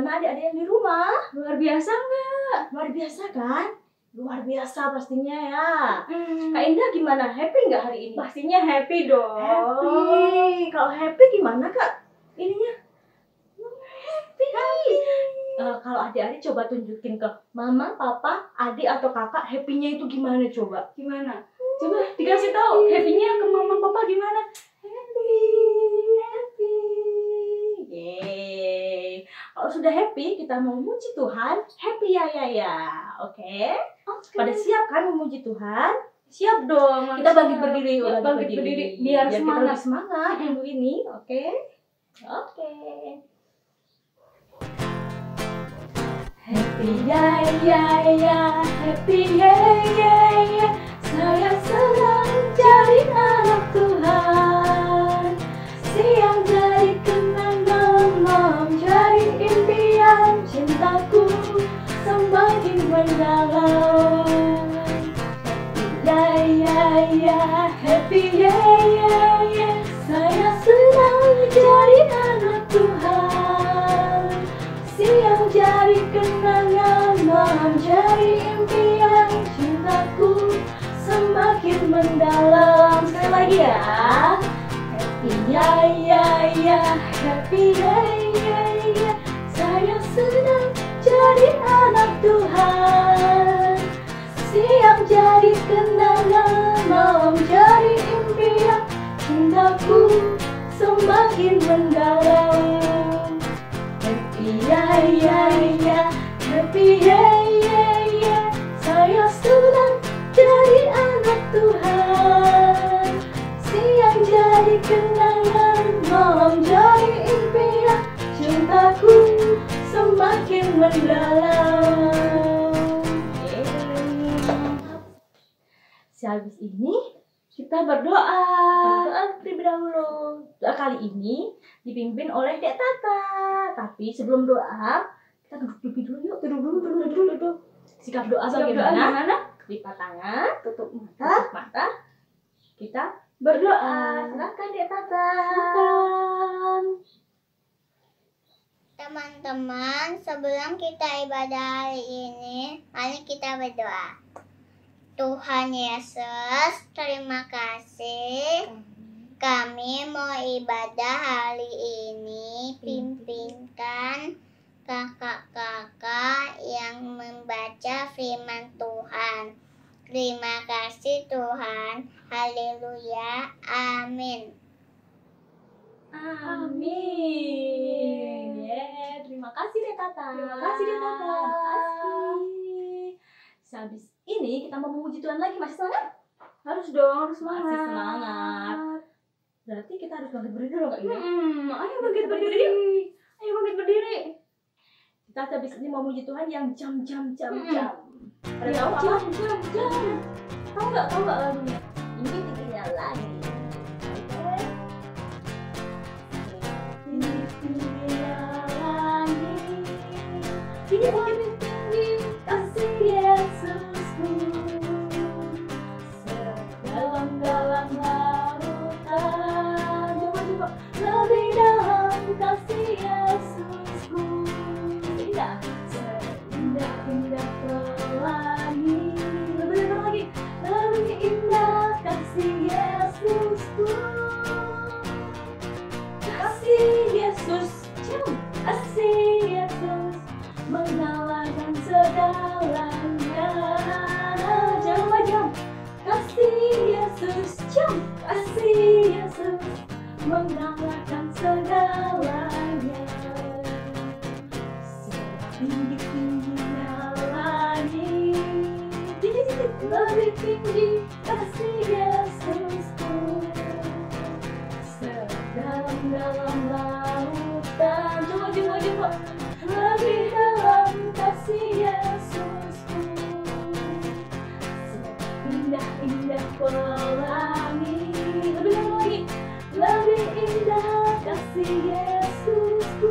Gimana adik-adik yang di rumah? Luar biasa nggak? Luar biasa kan? Luar biasa pastinya ya. Kak Hmm, Indah gimana? Happy nggak hari ini? pastinya happy dong. Happy. Kalau happy gimana Kak? Ininya? Happy. Kalau adik-adik coba tunjukin ke mama, papa, adik atau kakak happy-nya itu gimana coba? Gimana? Coba dikasih tahu happy-nya ke mama papa gimana? Happy. Yeay. Kalau sudah happy, kita mau memuji Tuhan. Happy ya. Oke? Pada siap kan memuji Tuhan? Siap dong. Kita bangkit berdiri yuk, Ya, bangkit berdiri biar kita semangat. lebih semangat minggu ini, oke? Oke. Happy ya, happy ya. Saya senang jadi anak Tuhan. Siang jadi kenangan, malam jadi impian. Cintaku semakin mendalam. Happy ya. Saya senang jadi anak Tuhan. Siang jadi kenangan, malam jadi impian. Cintaku semakin mendalam. Sekali lagi ya. Happy ya. Happy ya. Saya senang jadi anak Tuhan. Siang jadi kenangan, malam jadi impian. Cintaku semakin mendalam. Happy ya. Happy ya. Saya senang jadi anak Tuhan. Siang jadi kenangan, malam jadi impian. Cintaku semakin mendalam. Sehabis ini kita berdoa terlebih dahulu. Doa kali ini dipimpin oleh Dek Tata. Tapi sebelum doa, kita duduk dulu yuk. Duduk. Sikap doa bagaimana? Lipat tangan, tutup mata. Kita berdoa. Silakan Dek Tata. Teman-teman, sebelum kita ibadah hari ini, mari kita berdoa. Tuhan Yesus, terima kasih. Kami mau ibadah hari ini, pimpinkan kakak-kakak yang membaca firman Tuhan. Terima kasih Tuhan. Haleluya. Amin. Amin. Terima kasih Dek Tata. Terima kasih, Dek Tata. Terima kasih. Sehabis ini kita mau memuji Tuhan lagi. Masih semangat? Harus dong, harus semangat. Masih semangat. Berarti kita harus bangkit berdiri dong Kak Ina. Ayo bangkit berdiri. Ayo bangkit berdiri. Kita habis ini mau memuji Tuhan yang jam. Pada Ya, tahu apa? jam. Tahu nggak lagunya? Ini tingginya lagi. Oke. Tingginya lagi. Tinggi kasih Yesusku. Sedalam lautan. Coba. Lebih dalam kasih Yesusku. Indah. Seindah pelangi. Lebih dalam lagi. Lebih indah kasih Yesusku. Kasih Yesus, kasih Yesus mengalahkan segalanya. Jam. Kasih Yesus, kasih Yesus mengalahkan segalanya. Setinggi-tingginya langit, lebih tinggi kasih Yesusku. Sedalam lautan, coba. Lebih dalam kasih Yesusku. Indah pelangi. Lebih dalam lagi. Lebih indah kasih Yesusku.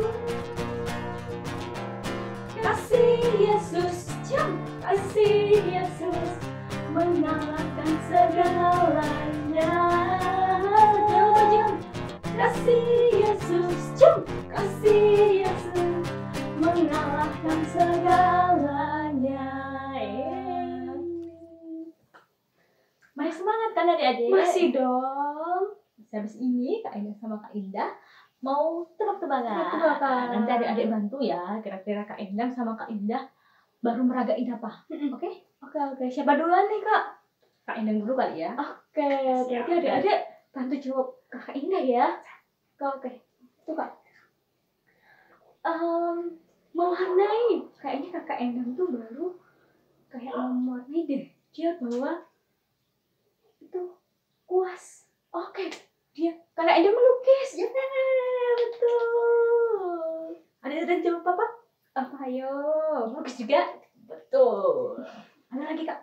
Kasih Yesus, kasih Yesus mengalahkan segalanya. Kasih Yesus, kasih Yesus mengalahkan adik-adik? Masih dong. Habis ini Kak Endang sama Kak Indah mau tebak-tebakan. Tebak-tebakan. Nanti adik-adik bantu ya, kira-kira Kak Endang sama Kak Indah baru meragain apa. Oke? Oke. Siapa duluan nih, Kak? Kak Endang dulu kali ya. Oke, berarti adik-adik bantu jawab Kakak Indah ya. Oke. Tuh, Kak. Mewarnai. Kayaknya Kakak Endang tuh baru kayak mewarnai deh. Dia bawa itu kuas. Oke. Kakak Endang melukis. Ya, betul. Ada jawab apa? Ayo. Melukis juga? Betul. Ada lagi Kak?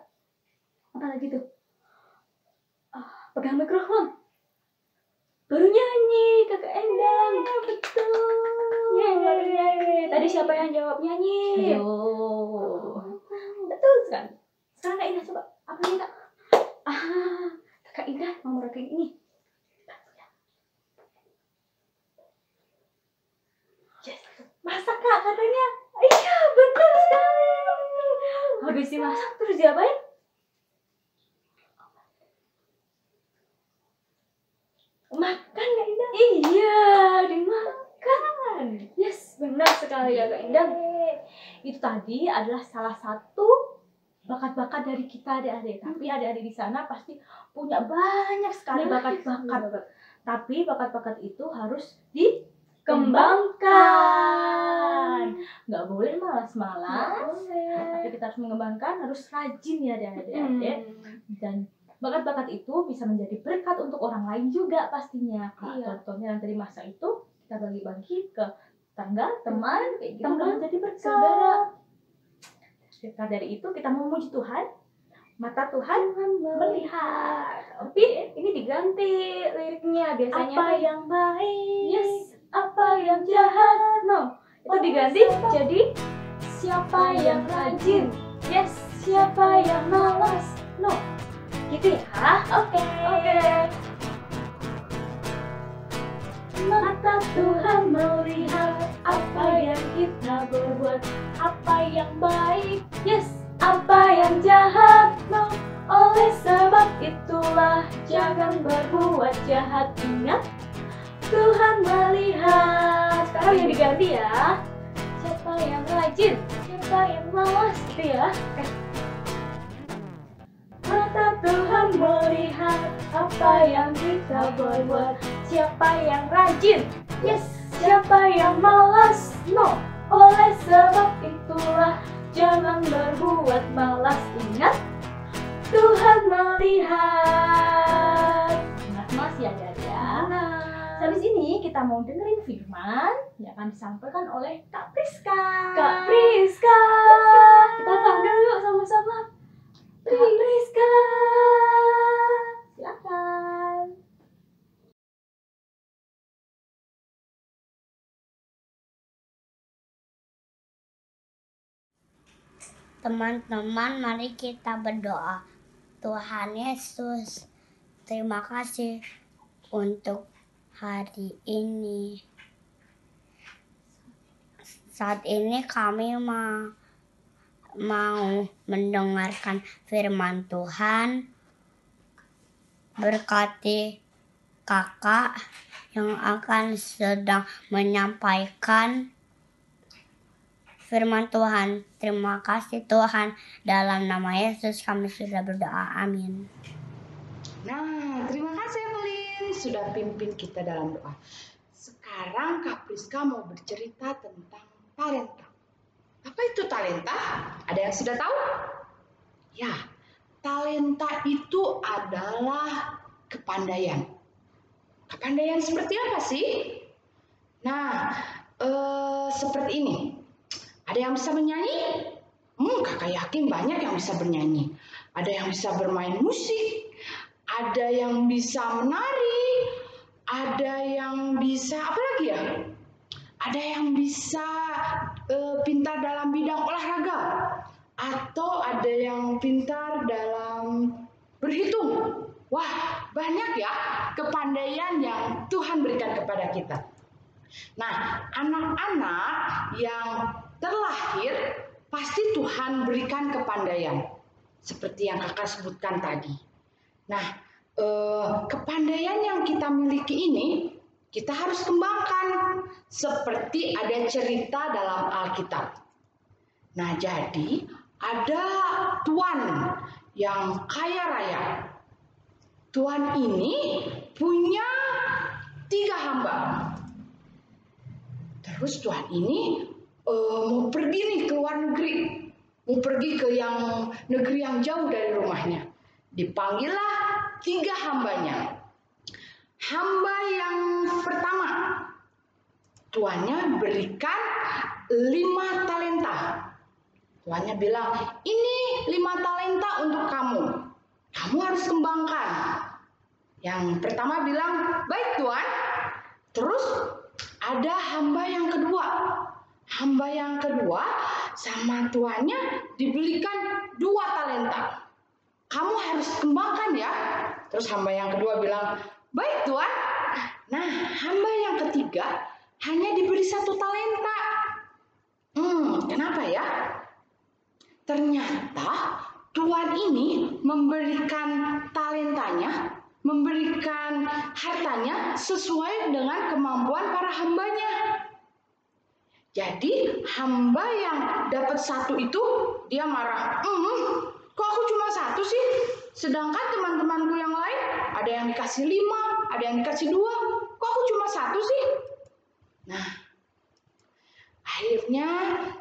Apa lagi tuh? Pegang mikrofon. Baru nyanyi Kakak Endang. Betul. Yeay. Tadi siapa yang jawab nyanyi? Ayo. Betul sekali. Sekarang Kak Indah coba. Apa nih Kak? Kakak Indah mau meragain ini. Yes. Masak Kak katanya. Iya betul sekali. Habis dimasak terus diapain? Makan Kak Indah. Iya, dimakan. Yes, benar sekali ya Kak Indah. Itu tadi adalah salah satu bakat-bakat dari kita adik-adik. Tapi adik-adik di sana pasti punya banyak sekali bakat-bakat. Tapi bakat-bakat itu harus dikembangkan. Nggak boleh malas-malas. Tapi kita harus mengembangkan, harus rajin ya adik-adik. Dan bakat-bakat itu bisa menjadi berkat untuk orang lain juga pastinya. Iya. Contohnya nanti di masa itu kita bagi-bagi ke tetangga, teman, kayak gitu Teman, menjadi berkat. saudara. Sekitar dari itu kita memuji Tuhan. Mata Tuhan melihat. Tapi ini diganti liriknya biasanya. Apa yang baik? Yes. Apa yang jahat? No, itu diganti jadi siapa yang rajin? Yes. Siapa yang malas? No. Gitu ya. Oke. Mata Tuhan melihat apa yang kita berbuat, apa yang baik, Yes. apa yang jahat. No. Oleh sebab itulah jangan berbuat jahat. Ingat, Tuhan melihat. Sekarang yang diganti ya. Siapa yang rajin? Siapa yang malas? Gitu ya. Mata Tuhan melihat apa yang kita berbuat, siapa yang rajin, Yes. siapa yang malas. No. Oleh sebab itulah jangan berbuat malas. Ingat, Tuhan melihat. Ingat mas ya guys ya. Habis ini kita mau dengerin firman yang akan disampaikan oleh Kak Priska. Kak Priska. Kita panggil yuk sama-sama. Kak Priska, silakan. Teman-teman, mari kita berdoa. Tuhan Yesus, terima kasih untuk hari ini. Saat ini kami mau mendengarkan firman Tuhan. Berkati kakak yang akan sedang menyampaikan firman Tuhan. Terima kasih Tuhan. Dalam nama Yesus kami sudah berdoa. Amin. Nah, terima kasih Evelyn sudah pimpin kita dalam doa. Sekarang Kak Priska mau bercerita tentang talenta. Apa itu talenta? Ada yang sudah tahu? Ya, talenta itu adalah kepandaian. Kepandaian seperti apa sih? Nah, seperti ini. Ada yang bisa bernyanyi? Kakak yakin banyak yang bisa bernyanyi. Ada yang bisa bermain musik. Ada yang bisa menari. Ada yang bisa, apa lagi ya? Ada yang bisa pintar dalam bidang olahraga. Atau ada yang pintar dalam berhitung. Wah, banyak ya kepandaian yang Tuhan berikan kepada kita. Nah, anak-anak yang terlahir pasti Tuhan berikan kepandaian. Seperti yang kakak sebutkan tadi. Nah, kepandaian yang kita miliki ini kita harus kembangkan seperti ada cerita dalam Alkitab. Nah, jadi ada tuan yang kaya raya. Tuan ini punya 3 hamba. Terus tuan ini mau pergi nih ke luar negeri. Mau pergi ke negeri yang jauh dari rumahnya. Dipanggillah 3 hambanya. Hamba yang pertama, tuannya berikan 5 talenta. Tuannya bilang, ini 5 talenta untuk kamu. Kamu harus kembangkan. Yang pertama bilang, baik tuan. Terus ada hamba yang kedua. Hamba yang kedua sama tuannya diberikan 2 talenta. Kamu harus kembangkan ya. Terus hamba yang kedua bilang, baik tuan. Nah, hamba yang ketiga hanya diberi 1 talenta. Kenapa ya? Ternyata tuan ini memberikan talentanya, memberikan hartanya sesuai dengan kemampuan para hambanya. Jadi hamba yang dapat 1 itu dia marah. Kok aku cuma 1 sih? Sedangkan teman-temanku yang lain ada yang dikasih 5, ada yang dikasih 2. Kok aku cuma 1 sih? Nah, akhirnya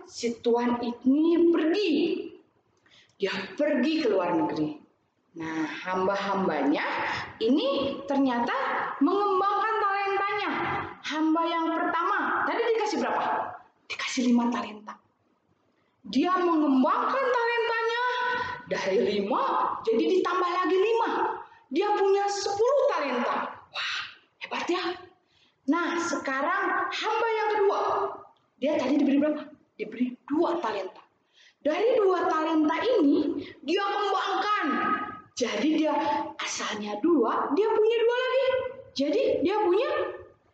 si tuan ini pergi. Dia pergi ke luar negeri. Nah, hamba-hambanya ini ternyata mengembangkan talentanya. Hamba yang pertama, tadi dikasih berapa? Dikasih 5 talenta. Dia mengembangkan talentanya dari 5 jadi ditambah lagi 5. Dia punya 10 talenta. Wah, hebat ya. Nah, sekarang hamba yang kedua. Dia tadi diberi berapa? Diberi 2 talenta. Dari 2 talenta ini dia kembangkan. Jadi dia asalnya 2, dia punya 2 lagi. Jadi dia punya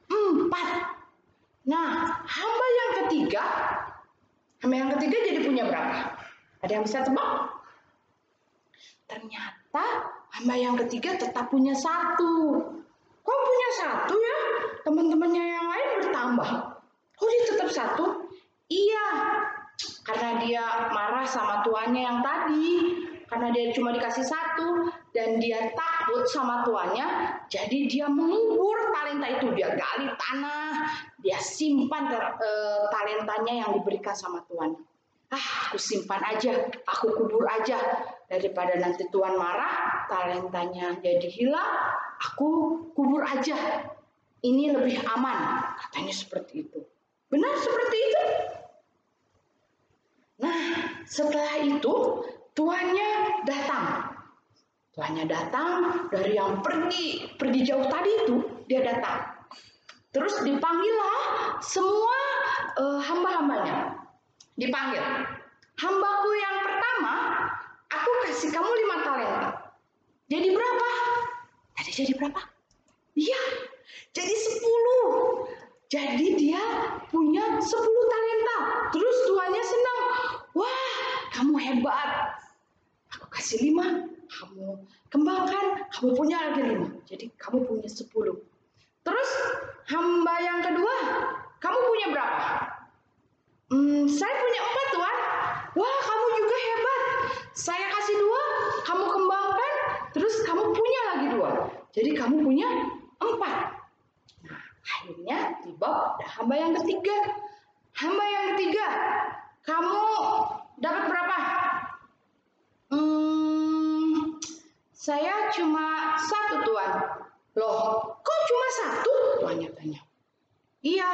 4. Nah, hamba yang ketiga jadi punya berapa? Ada yang bisa tebak? Ternyata hamba yang ketiga tetap punya 1. Kok punya 1 ya? Teman-temannya yang lain bertambah. Kok dia tetap 1? Iya, karena dia marah sama tuannya yang tadi. Karena dia cuma dikasih 1 dan dia takut sama tuannya, jadi dia mengubur talenta itu. Dia gali tanah, dia simpan talentanya yang diberikan sama tuannya. Aku simpan aja, aku kubur aja. Daripada nanti tuan marah, talentanya jadi hilang, aku kubur aja. Ini lebih aman, katanya seperti itu. Benar seperti itu? Nah, setelah itu tuannya datang. Tuannya datang dari yang pergi jauh tadi itu, dia datang. Terus dipanggillah semua hamba-hambanya. Dipanggil. Hambaku yang pertama, aku kasih kamu 5 talenta. Jadi berapa? Tadi jadi berapa? Iya, jadi 10. Jadi dia punya 10 talenta. Terus tuannya senang. Wah, kamu hebat. Aku kasih 5, kamu kembangkan, kamu punya lagi 5. Jadi kamu punya 10. Terus hamba yang kedua, kamu punya berapa? Saya punya 4 tuan. Wah, kamu juga hebat. Saya kasih 2, kamu kembangkan, terus kamu punya lagi 2. Jadi kamu punya 4. Nah, akhirnya tiba hamba yang ketiga. Hamba yang ketiga, kamu dapat berapa? Saya cuma 1 tuan. Loh, kok cuma 1? Tuannya tanya. Iya,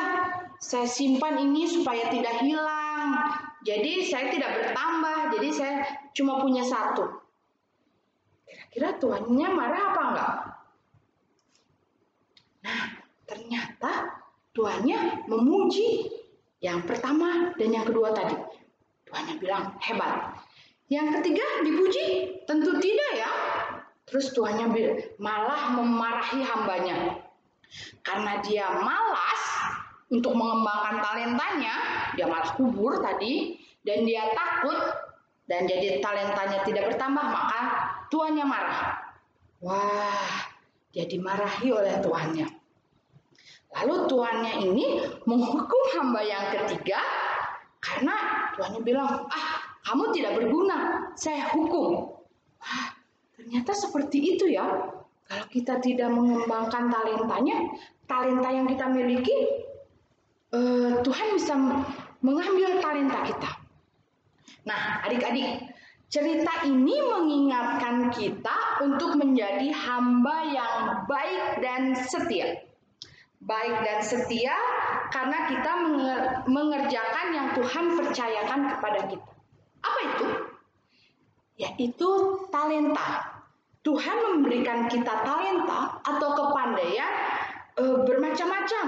saya simpan ini supaya tidak hilang. Jadi saya tidak bertambah. Jadi saya cuma punya 1. Kira-kira tuannya marah apa enggak? Nah, ternyata tuannya memuji yang pertama dan yang kedua tadi. Tuannya bilang, hebat. Yang ketiga dipuji? Tentu tidak ya. Terus tuannya malah memarahi hambanya. Karena dia malas untuk mengembangkan talentanya, dia malas kubur tadi, dan dia takut, dan jadi talentanya tidak bertambah, maka tuannya marah. Wah, dia dimarahi oleh tuannya. Lalu tuannya ini menghukum hamba yang ketiga karena tuannya bilang, kamu tidak berguna, saya hukum. Wah, ternyata seperti itu ya. Kalau kita tidak mengembangkan talentanya, talenta yang kita miliki, Tuhan bisa mengambil talenta kita. Nah, adik-adik, cerita ini mengingatkan kita untuk menjadi hamba yang baik dan setia. Baik dan setia karena kita mengerjakan yang Tuhan percayakan kepada kita. Apa itu? Yaitu talenta. Tuhan memberikan kita talenta atau kepandaian bermacam-macam.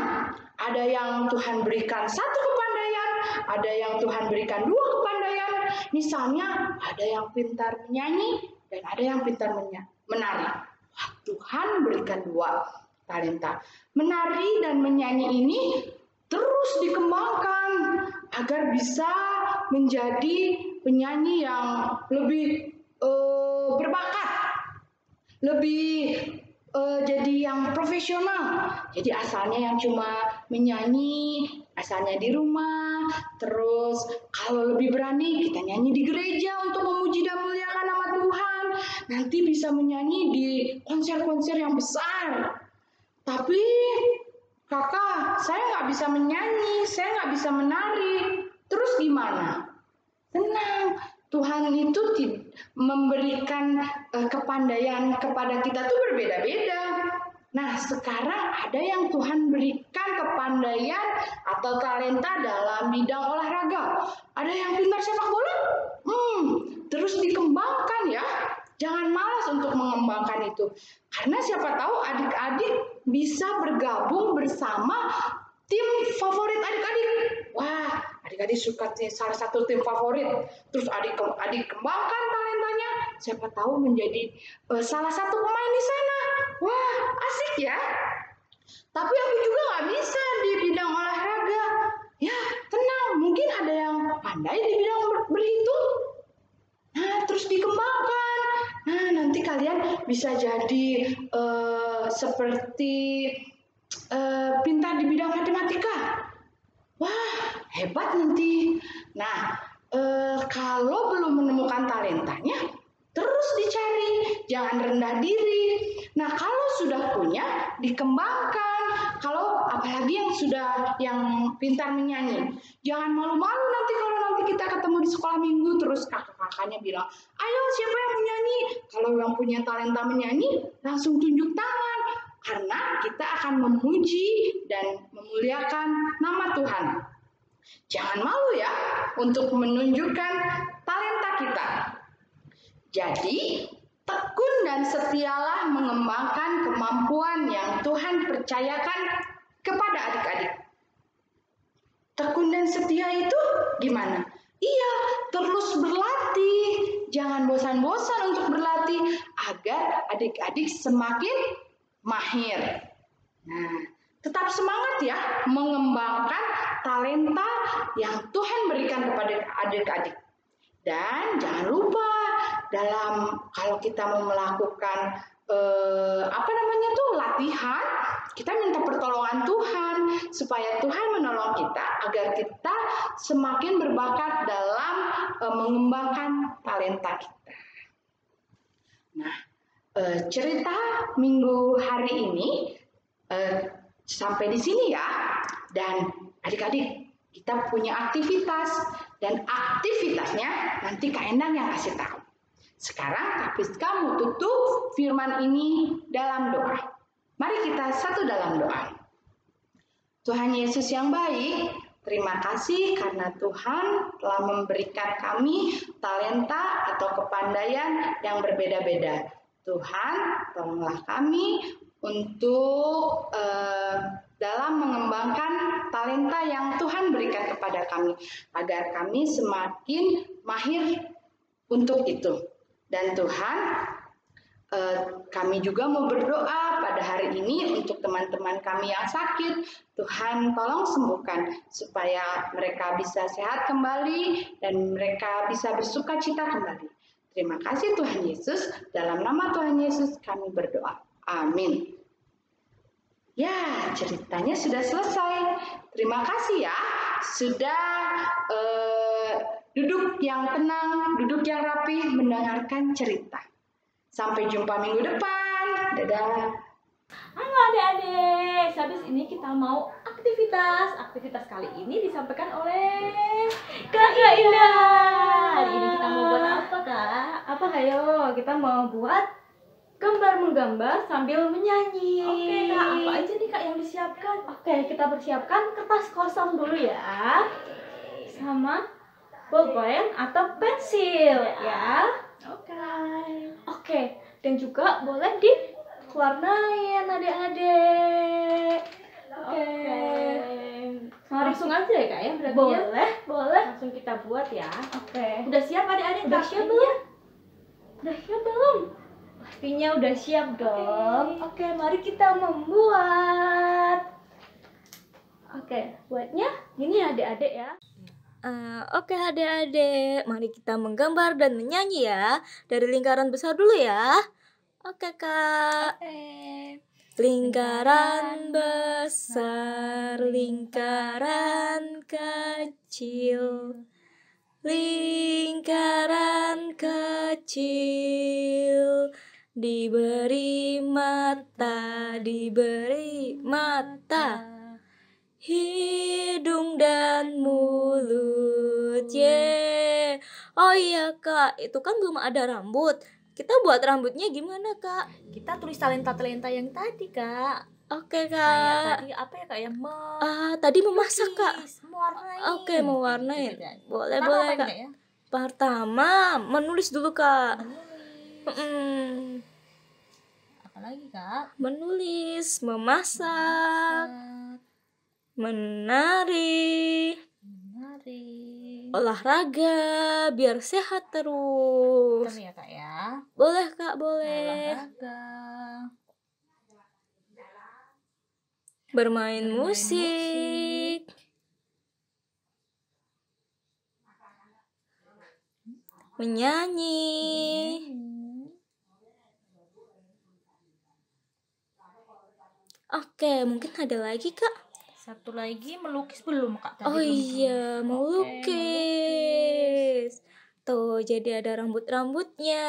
Ada yang Tuhan berikan satu kepandaian, ada yang Tuhan berikan dua kepandaian. Misalnya ada yang pintar menyanyi dan ada yang pintar menari. Wah, Tuhan berikan dua talenta. Menari dan menyanyi ini terus dikembangkan agar bisa menjadi penyanyi yang lebih berbakat, lebih jadi yang profesional. Jadi asalnya yang cuma menyanyi, asalnya di rumah, terus kalau lebih berani kita nyanyi di gereja untuk memuji dan memuliakan nama Tuhan. Nanti bisa menyanyi di konser-konser yang besar. Tapi kakak, saya nggak bisa menyanyi, saya nggak bisa menari. Terus gimana? Tenang, Tuhan itu memberikan kepandaian kepada kita tuh berbeda-beda. Nah, sekarang ada yang Tuhan berikan kepandaian atau talenta dalam bidang olahraga. Ada yang pintar sepak bola? Terus dikembangkan ya. Jangan malas untuk mengembangkan itu. Karena siapa tahu adik-adik bisa bergabung bersama tim favorit adik-adik. Wah, adik-adik suka salah satu tim favorit. Terus adik kembangkan talentanya. Siapa tahu menjadi salah satu pemain di sana. Wah, asik ya. Tapi aku juga nggak bisa di bidang olahraga. Ya, tenang. Mungkin ada yang pandai di bidang berhitung. Nah, terus dikembangkan. Nah, nanti kalian bisa jadi seperti pintar di bidang matematika. Wah, hebat nanti. Nah, kalau belum menemukan talentanya, terus dicari. Jangan rendah diri. Nah, kalau sudah punya, dikembangkan. Kalau apalagi yang pintar menyanyi, jangan malu-malu nanti kalau nanti kita ketemu di sekolah minggu terus kakak-kakaknya bilang, ayo siapa yang menyanyi? Kalau yang punya talenta menyanyi, langsung tunjuk tangan. Karena kita akan memuji dan memuliakan nama Tuhan. Jangan malu ya untuk menunjukkan talenta kita. Jadi, tekun dan setialah mengembangkan kemampuan yang Tuhan percayakan kepada adik-adik. Tekun dan setia itu gimana? Iya, terus berlatih. Jangan bosan-bosan untuk berlatih agar adik-adik semakin mahir. Nah, tetap semangat ya mengembangkan talenta yang Tuhan berikan kepada adik-adik. Dan jangan lupa kalau kita mau melakukan latihan, kita minta pertolongan Tuhan supaya Tuhan menolong kita agar kita semakin berbakat dalam mengembangkan talenta kita. Nah, cerita minggu hari ini sampai di sini ya. Dan adik-adik, kita punya aktivitas dan aktivitasnya nanti Kak Endang yang kasih tahu. Sekarang Kak Priska mau tutup firman ini dalam doa. Mari kita satu dalam doa. Tuhan Yesus yang baik, terima kasih karena Tuhan telah memberikan kami talenta atau kepandaian yang berbeda-beda. Tuhan, tolonglah kami untuk dalam mengembangkan talenta yang Tuhan berikan kepada kami, agar kami semakin mahir untuk itu. Dan Tuhan, kami juga mau berdoa pada hari ini untuk teman-teman kami yang sakit. Tuhan tolong sembuhkan supaya mereka bisa sehat kembali dan mereka bisa bersuka cita kembali. Terima kasih Tuhan Yesus, dalam nama Tuhan Yesus kami berdoa. Amin. Ya, ceritanya sudah selesai. Terima kasih ya, sudah duduk yang tenang, duduk yang rapi, mendengarkan cerita. Sampai jumpa minggu depan. Dadah. Halo adik-adik, habis ini kita mau aktivitas. Aktivitas kali ini disampaikan oleh Kakak Indah. Hari ini kita mau buat apa, Kak? Apa hayo? Kita mau buat gambar menggambar sambil menyanyi. Oke, Kak, apa aja nih Kak yang disiapkan? Oke, kita persiapkan kertas kosong dulu ya. Sama bolpen atau pensil ya. Oke, dan juga boleh diwarnain adik-adik. Oke. Mari Langsung aja ya Kak ya, berarti ya? boleh. Langsung kita buat ya. Oke. Udah siap adik-adik? Udah Kak? siap belum? Udah siap belum? Pastinya udah siap dong. Oke, mari kita membuat. Oke, buatnya gini ya adik-adik ya. Oke adik-adik, mari kita menggambar dan menyanyi ya. Dari lingkaran besar dulu ya. Oke Kak. Lingkaran besar, lingkaran kecil. Lingkaran kecil, diberi mata, hidung dan mulut. Oh iya Kak, itu kan belum ada rambut. Kita buat rambutnya gimana Kak? Kita tulis talenta-talenta yang tadi Kak. Oke Kayak Kak. tadi apa ya Kak ya? Tadi memasak Kak. Mewarnai. Oke, mewarnain. Boleh Pertama boleh apa Kak. ini, ya? Pertama, menulis dulu Kak. Menulis. Apa lagi Kak? Menulis, memasak, menari, olahraga, biar sehat terus. Betul ya Kak ya. Boleh Kak, boleh. Olahraga. Bermain musik. Menyanyi. Oke, mungkin ada lagi Kak. Satu lagi melukis belum Kak? Tadi Oh belum iya, tulis. mau Oke, lukis. Tuh, jadi ada rambut-rambutnya.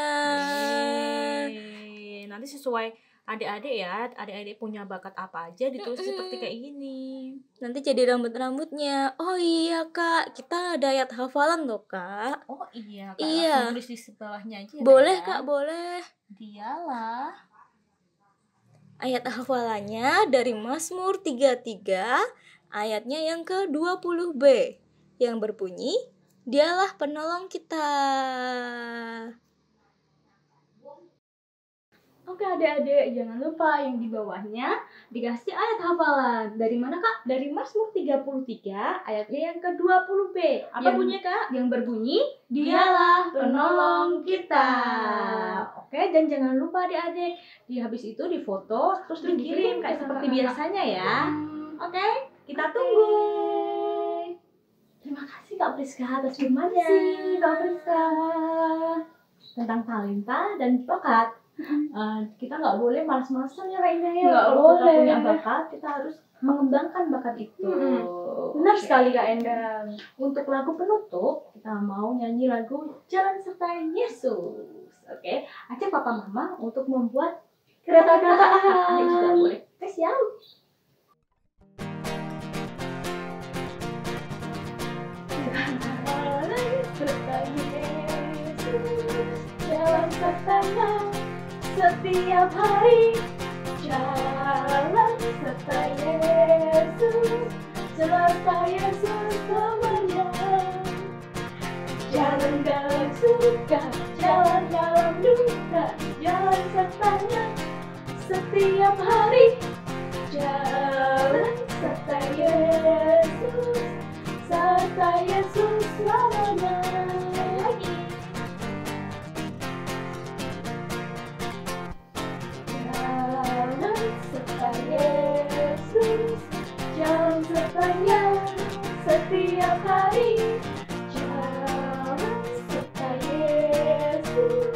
Nanti sesuai adik-adik ya. Adik-adik punya bakat apa aja ditulis seperti kayak gini. Nanti jadi rambut-rambutnya. Oh iya Kak, kita ada ayat hafalan loh Kak. Oh iya Kak. Iya. Langsung tulis di sebelahnya aja ya, Boleh ya. Kak, boleh. Dialah. Ayat hafalannya dari Mazmur 33, ayatnya yang ke-20b, yang berbunyi, Dialah penolong kita. Oke adik-adik, jangan lupa yang di bawahnya dikasih ayat hafalan. Dari mana Kak? Dari Mazmur 33, ayatnya yang ke-20b. Apa bunyinya Kak? Yang berbunyi, Dialah penolong kita. Oke, dan jangan lupa adik-adik, di habis itu difoto terus dikirim kayak seperti biasanya ya. Oke, kita tunggu. Terima kasih Kak Priska atas firmannya. Kak Priska. Tentang talenta dan bakat. Kita nggak boleh malas-malasan ya Kak Indah ya. Nggak Kalau kita boleh. punya bakat, kita harus mengembangkan bakat itu. Benar Oke. sekali Kak Endang. Untuk lagu penutup, kita mau nyanyi lagu Jalan Sertai Yesus. Oke, ajak papa mama untuk membuat kata-kataan. Adik juga boleh. Tes ya. Jalan sertai Yesus, jalan sertanya setiap hari. Jalan sertai Yesus, serta Yesus temannya. Jalan dalam suka, jalan dalam duka, jalan sertanya setiap hari. Jalan serta Yesus, serta Yesus selamanya. Jalan serta Yesus, jalan sertanya setiap hari. Jalan serta Yesus,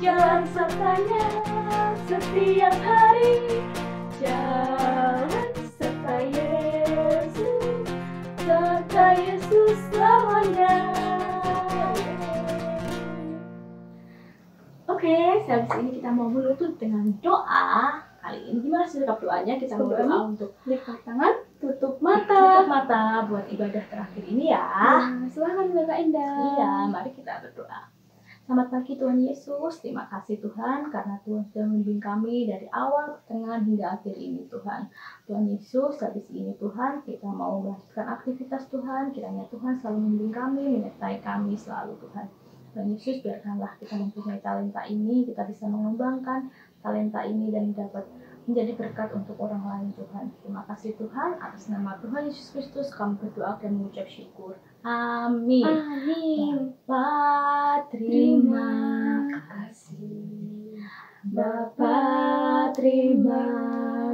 jalan sertanya setiap hari. Jalan serta Yesus selamanya. Oke, sehabis ini kita mau menutup dengan doa. Kali ini gimana sih sikap doanya? Kita mau doa untuk Lipat tangan, tutup tutup mata. mata buat ibadah terakhir ini ya. Nah, silahkan Kakak Endang. Iya, mari kita berdoa. Selamat pagi Tuhan Yesus, terima kasih Tuhan karena Tuhan sudah membimbing kami dari awal, pertengahan hingga akhir ini Tuhan. Tuhan Yesus, habis ini Tuhan kita mau melanjutkan aktivitas Tuhan, kiranya Tuhan selalu membimbing kami, menyertai kami selalu Tuhan. Tuhan Yesus, biarkanlah kita mempunyai talenta ini, kita bisa mengembangkan talenta ini dan dapat menjadi berkat untuk orang lain Tuhan. Terima kasih Tuhan, atas nama Tuhan Yesus Kristus kami berdoa dan mengucap syukur. Amin. Amin. Bapa, terima kasih. Bapa, terima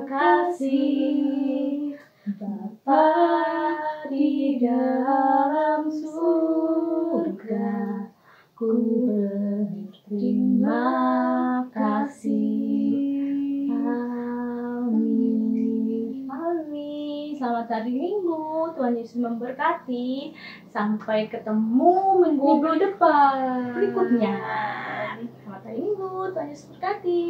kasih. Bapa di dalam surga, ku berterima kasih. Amin. Amin. Selamat hari Minggu. Tuhan Yesus memberkati. Sampai ketemu minggu depan berikutnya. Selamat hari Minggu. Tuhan Yesus berkati.